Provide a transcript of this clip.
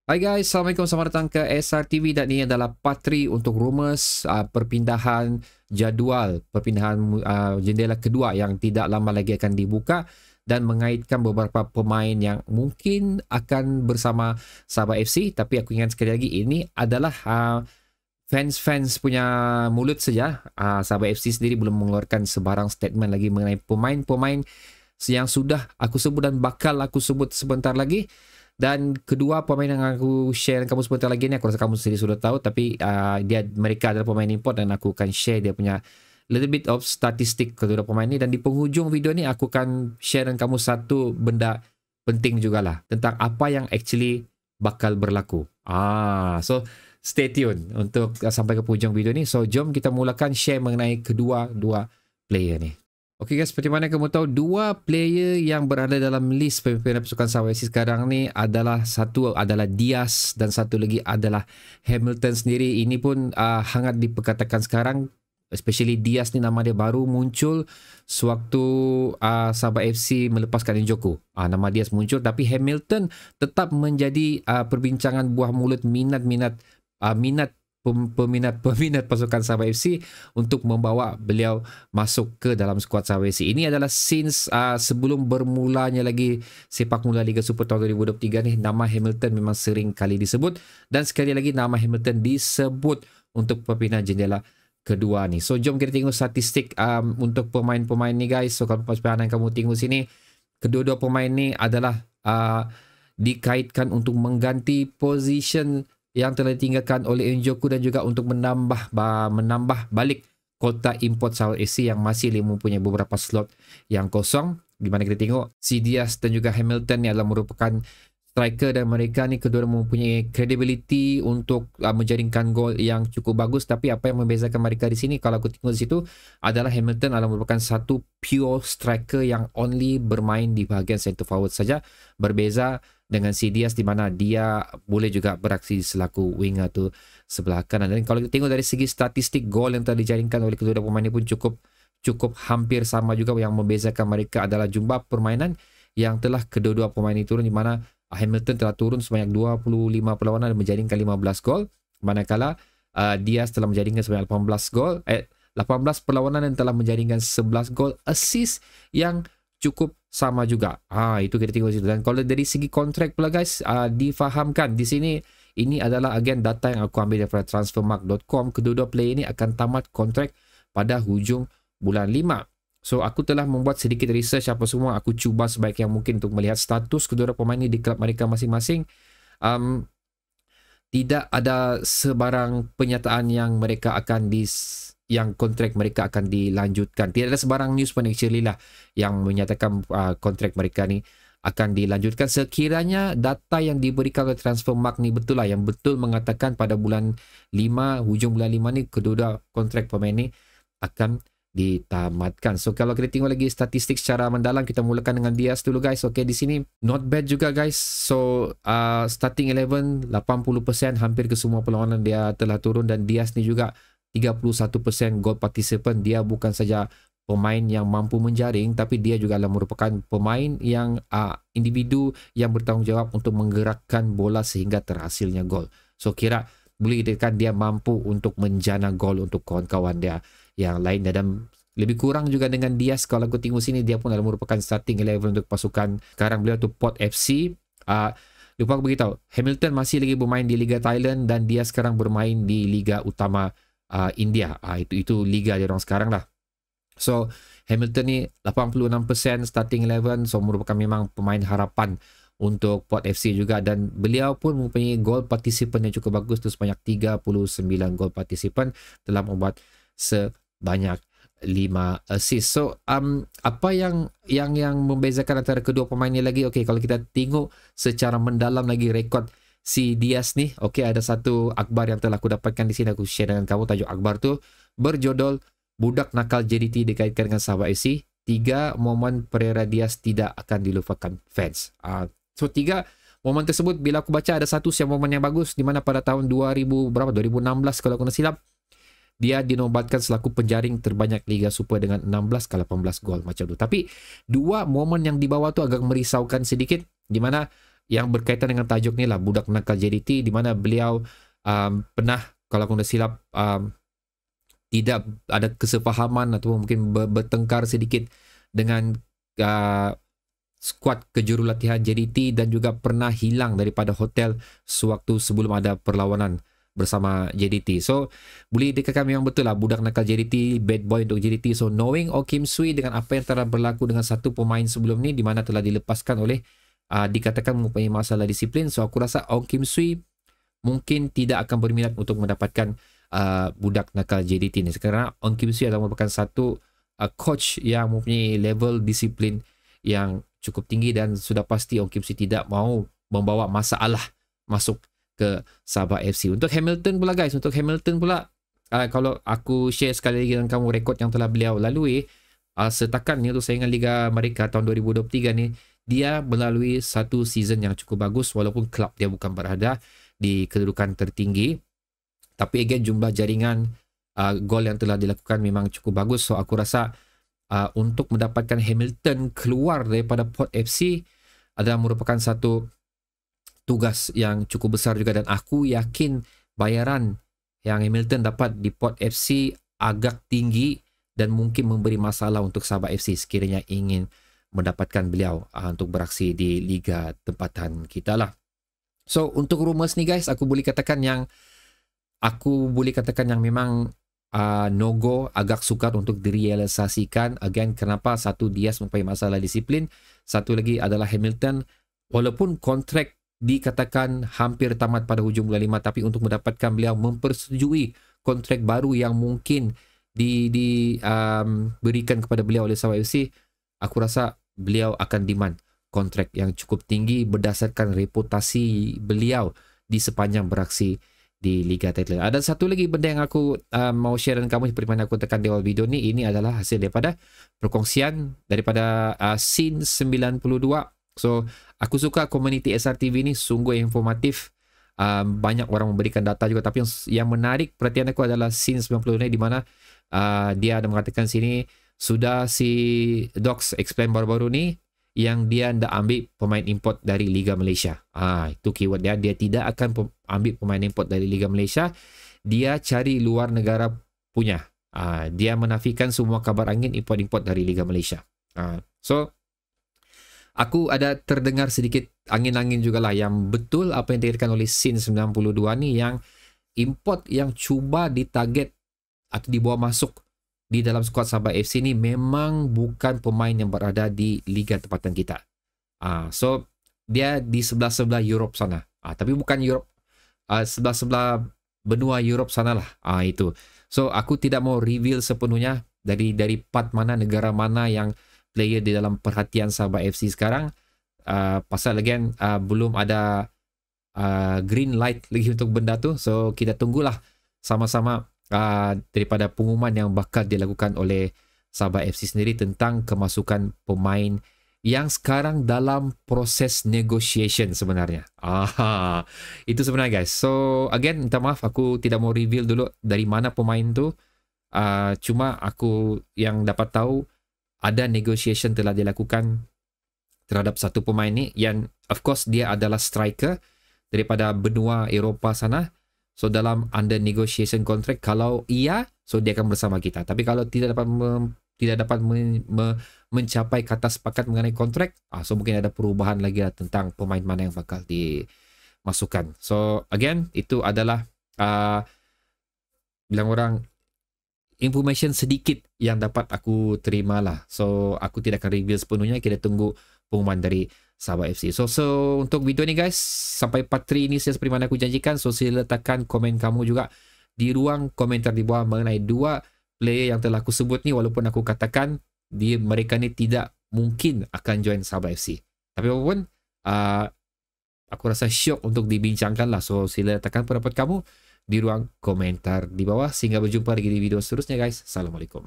Hai guys, Assalamualaikum, selamat datang ke SRTV dan ini adalah part 3 untuk rumours perpindahan jadual, perpindahan jendela kedua yang tidak lama lagi akan dibuka dan mengaitkan beberapa pemain yang mungkin akan bersama Sabah FC. Tapi aku ingat sekali lagi, ini adalah fans-fans punya mulut saja. Sabah FC sendiri belum mengeluarkan sebarang statement lagi mengenai pemain-pemain yang sudah aku sebut dan bakal aku sebut sebentar lagi. Dan kedua pemain yang aku share dengan kamu sebentar lagi ni, aku rasa kamu sendiri sudah tahu, tapi mereka adalah pemain import dan aku akan share dia punya little bit of statistik kedua pemain ni. Dan di penghujung video ni aku akan share dengan kamu satu benda penting jugalah tentang apa yang actually bakal berlaku. So stay tune untuk sampai ke penghujung video ni. So jom kita mulakan share mengenai dua player ni. Okey guys, seperti mana kamu tahu, dua player yang berada dalam list pimpinan pasukan Sabah FC sekarang ni adalah, satu adalah Diaz dan satu lagi adalah Hamilton sendiri. Ini pun hangat diperkatakan sekarang, especially Diaz ni, nama dia baru muncul sewaktu Sabah FC melepaskan Njoku. Nama Diaz muncul, tapi Hamilton tetap menjadi perbincangan buah mulut minat peminat pasukan Sabah FC untuk membawa beliau masuk ke dalam skuad Sabah FC. Ini adalah since sebelum bermulanya lagi sepak bola Liga Super tahun 2023 ni, nama Hamilton memang sering kali disebut, dan sekali lagi nama Hamilton disebut untuk perpindahan jendela kedua ni. So jom kita tengok statistik untuk pemain-pemain ni guys. So kalau perpindahan kamu tengok sini, kedua-dua pemain ni adalah dikaitkan untuk mengganti position yang telah ditinggalkan oleh Njoku dan juga untuk menambah balik kota import Sabah FC yang masih mempunyai beberapa slot yang kosong. Di mana kita tengok si Diaz dan juga Hamilton ni adalah merupakan striker, dan mereka ni kedua mempunyai credibility untuk menjaringkan gol yang cukup bagus. Tapi apa yang membezakan mereka di sini, kalau aku tengok di situ, adalah Hamilton adalah merupakan satu pure striker yang only bermain di bahagian center forward saja, berbeza dengan si Diaz di mana dia boleh juga beraksi selaku winger tu sebelah kanan. Dan kalau kita tengok dari segi statistik gol yang telah dijaringkan oleh kedua pemain ini pun cukup hampir sama juga. Yang membezakan mereka adalah jumlah permainan yang telah kedua pemain ini turun, di mana Hamilton telah turun sebanyak 25 perlawanan dan menjaringkan 15 gol, manakala Diaz telah menjaringkan sebanyak 18 perlawanan dan telah menjaringkan 11 gol, assist yang cukup sama juga. Itu kita tengok situ. Dan kalau dari segi kontrak pula guys, difahamkan di sini, ini adalah again data yang aku ambil daripada transfermarkt.com. Kedua-dua player ini akan tamat kontrak pada hujung bulan 5. So aku telah membuat sedikit research apa semua. Aku cuba sebaik yang mungkin untuk melihat status kedua pemain ini di klub mereka masing-masing. Tidak ada sebarang penyataan yang mereka akan yang kontrak mereka akan dilanjutkan. Tidak ada sebarang news pun actually lah yang menyatakan kontrak mereka ni akan dilanjutkan. Sekiranya data yang diberikan oleh Transfermarkt ni betul lah, yang betul mengatakan pada bulan 5, hujung bulan 5 ni kedua kontrak pemain ni akan ditamatkan. So kalau kita tengok lagi statistik secara mendalam, kita mulakan dengan Diaz dulu guys. Okay, di sini not bad juga guys. So starting 11 80%, hampir ke semua perlawanan dia telah turun, dan Diaz ni juga 31% goal participant. Dia bukan saja pemain yang mampu menjaring, tapi dia juga adalah merupakan pemain yang individu yang bertanggungjawab untuk menggerakkan bola sehingga terhasilnya gol. So kira boleh dikatakan dia mampu untuk menjana gol untuk kawan-kawan dia yang lain. Dan lebih kurang juga dengan Diaz, kalau aku tengok sini, dia pun adalah merupakan starting 11 untuk pasukan sekarang beliau tu Port FC. Lupa aku beritahu, Hamilton masih lagi bermain di Liga Thailand dan dia sekarang bermain di Liga Utama India. Itu liga dia orang sekarang lah. So Hamilton ni 86% starting 11, so merupakan memang pemain harapan untuk Port FC juga, dan beliau pun mempunyai gol participant yang cukup bagus tu, sebanyak 39 gol participant, telah membuat sebanyak 5 assist. So apa yang membezakan antara kedua pemain ni lagi, okay, kalau kita tengok secara mendalam lagi rekod si Diaz ni, okay, ada satu akhbar yang telah aku dapatkan di sini, aku share dengan kamu. Tajuk akhbar tu berjudul "Budak Nakal JDT dikaitkan dengan Sabah FC, 3 momen Pereira Diaz tidak akan dilupakan fans." So 3 momen tersebut, bila aku baca, ada satu yang momen yang bagus, di mana pada tahun 2016 kalau aku tak silap, dia dinobatkan selaku penjaring terbanyak Liga Super dengan 16 ke 18 gol macam tu. Tapi 2 momen yang di bawah tu agak merisaukan sedikit, di mana yang berkaitan dengan tajuk ni lah, budak nakal JDT, di mana beliau pernah, kalau aku dah silap, tidak ada kesepahaman atau mungkin bertengkar sedikit dengan skuad kejurulatihan JDT dan juga pernah hilang daripada hotel sewaktu sebelum ada perlawanan bersama JDT. So boleh dikatakan memang betul lah, budak nakal JDT, bad boy untuk JDT. So knowing Kim Sui dengan apa yang telah berlaku dengan satu pemain sebelum ni, di mana telah dilepaskan oleh dikatakan mempunyai masalah disiplin, so aku rasa Kim Sui mungkin tidak akan berminat untuk mendapatkan budak nakal JDT ni, kerana Kim Sui adalah merupakan satu coach yang mempunyai level disiplin yang cukup tinggi, dan sudah pasti Kim Sui tidak mahu membawa masalah masuk ke Sabah FC. Untuk Hamilton pula guys, kalau aku share sekali lagi dengan kamu rekod yang telah beliau lalui setakat ni untuk saingan Liga Amerika tahun 2023 ni, dia melalui satu season yang cukup bagus, walaupun klub dia bukan berada di kedudukan tertinggi, tapi again jumlah jaringan gol yang telah dilakukan memang cukup bagus. So aku rasa untuk mendapatkan Hamilton keluar daripada Port FC adalah merupakan satu tugas yang cukup besar juga, dan aku yakin bayaran yang Hamilton dapat di Port FC agak tinggi dan mungkin memberi masalah untuk Sabah FC sekiranya ingin mendapatkan beliau untuk beraksi di liga tempatan kita lah. So untuk rumours ni guys, aku boleh katakan yang memang no-go, agak sukar untuk direalisasikan. Again, kenapa? Satu, Diaz mempunyai masalah disiplin. Satu lagi adalah Hamilton, walaupun kontrak dikatakan hampir tamat pada hujung bulan 5, tapi untuk mendapatkan beliau mempersetujui kontrak baru yang mungkin diberikan kepada beliau oleh Sabah FC, aku rasa beliau akan demand kontrak yang cukup tinggi berdasarkan reputasi beliau di sepanjang beraksi di Liga Thailand. Ada satu lagi benda yang aku mau share dengan kamu seperti mana aku tekan di awal video ni. Ini adalah hasil daripada perkongsian daripada Scene 92. So aku suka komuniti SRTV ni, sungguh informatif. Banyak orang memberikan data juga, tapi yang menarik perhatian aku adalah Scene 92 ni, di mana dia ada mengatakan sini sudah si Docs explain baru-baru ni yang dia hendak ambil pemain import dari Liga Malaysia. Itu keyword dia. Dia tidak akan ambil pemain import dari Liga Malaysia. Dia cari luar negara punya. Dia menafikan semua kabar angin import-import dari Liga Malaysia. So aku ada terdengar sedikit angin-angin jugalah yang betul apa yang dikatakan oleh Scene 92 ni, yang import yang cuba ditarget atau dibawa masuk di dalam skuad Sabah FC ni memang bukan pemain yang berada di liga tempatan kita. So dia di sebelah-sebelah Europe sana. Tapi bukan Europe, sebelah-sebelah benua Europe sana lah. Itu. So aku tidak mau reveal sepenuhnya dari part mana, negara mana yang player di dalam perhatian Sabah FC sekarang. Pasal again belum ada green light lagi untuk benda tu. So kita tunggulah sama-sama daripada pengumuman yang bakal dilakukan oleh Sabah FC sendiri tentang kemasukan pemain yang sekarang dalam proses negotiation sebenarnya. Itu sebenarnya guys. So again, minta maaf aku tidak mau reveal dulu dari mana pemain tu. Cuma aku yang dapat tahu ada negotiation telah dilakukan terhadap satu pemain ni, yang of course dia adalah striker daripada benua Eropah sana. So dalam under negotiation contract, kalau iya, so dia akan bersama kita. Tapi kalau tidak dapat mencapai kata sepakat mengenai kontrak, so mungkin ada perubahan lagi lah tentang pemain mana yang bakal dimasukkan. So again, itu adalah bilang orang information sedikit yang dapat aku terima lah. So aku tidak akan reveal sepenuhnya, kita tunggu pengumuman dari Sabah FC. So untuk video ni guys, sampai part 3 ini seperti mana aku janjikan. So sila letakkan komen kamu juga di ruang komentar di bawah mengenai dua player yang telah aku sebut ni, walaupun aku katakan mereka ni tidak mungkin akan join Sabah FC. Tapi apapun, aku rasa syok untuk dibincangkan lah. So sila letakkan pendapat kamu di ruang komentar di bawah. Sehingga berjumpa lagi di video seterusnya guys. Assalamualaikum.